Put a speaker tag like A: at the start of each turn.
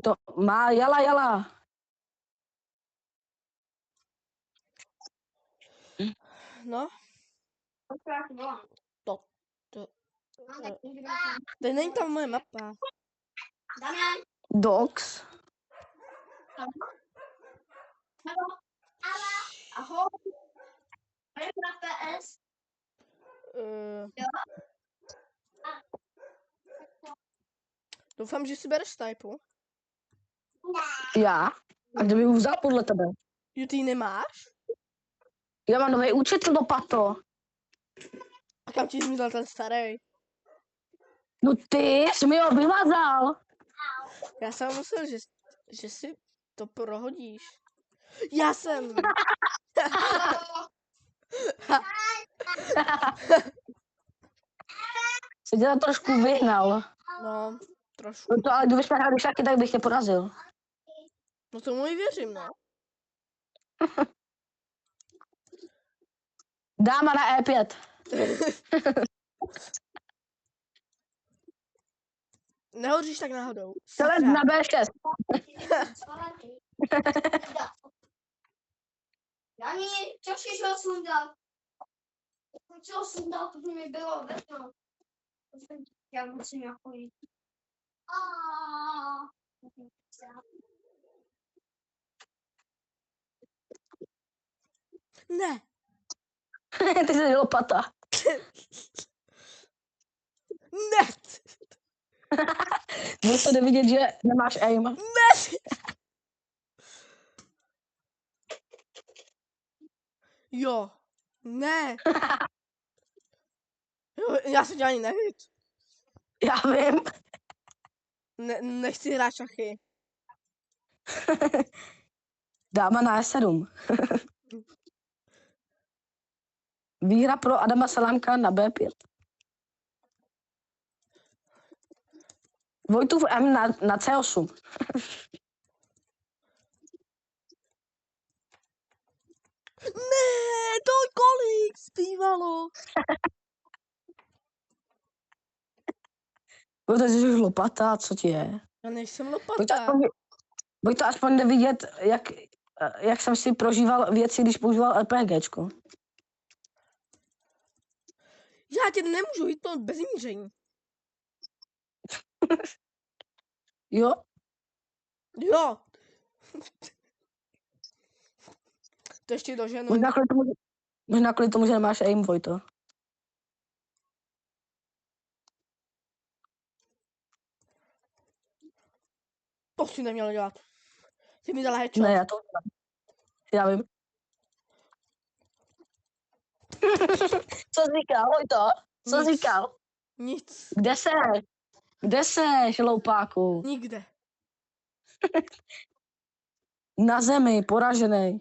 A: To má, jela.
B: No. Teď není tam moje mapa.
A: Dogs.
C: Ahoj. Je na PS.
B: Doufám, že si bereš typu.
A: Já? A kdo by ho vzal podle tebe?
B: Jo, ty nemáš?
A: Já mám nový účet, lopato.
B: A kam ti zmizel ten starý?
A: No ty jsi mi ho vymazal.
B: Já jsem myslel, že si to prohodíš. Já jsem.
A: Jsi tě trošku vyhnal.
B: No, trošku.
A: No to ale kdybych jsme hráli šachy, tak bych tě porazil.
B: No tomu i věřím, no.
A: Dáma na E5.
B: Nehodříš tak náhodou.
A: Celé
B: Sakra.
A: na B6.
C: Jani, čož ho sundal. Co ho sundal, to by mi bylo veto. Já musím jako jít.
B: Ne.
A: Ty jsi lopata.
B: Ne.
A: Můžu to vidět, že nemáš aim.
B: Ne. Jo. Ne. Jo, já se tě ani nehyt.
A: Já vím.
B: Nechci hrát šachy.
A: Dáma na E7. Výhra pro Adama Salámka na B5. Vojtův M na C8.
B: Ne, to kolik zpívalo.
A: Protože jsi už lopata, co ti je?
B: Já nejsem lopata.
A: Vojto aspoň jde vidět, jak jsem si prožíval věci, když používal LPGčko.
B: Já tě nemůžu hitnout bez míření.
A: Jo?
B: Jo. To ještě doženu.
A: Možná kvůli tomu, že nemáš aim, Vojto.
B: To si neměl dělat. Ty mi dala headshot.
A: Ne, já vím. Co jsi říkal, Vojto? Co jsi říkal?
B: Nic.
A: Kde seš, loupáku?
B: Nikde.
A: Na zemi, poražený.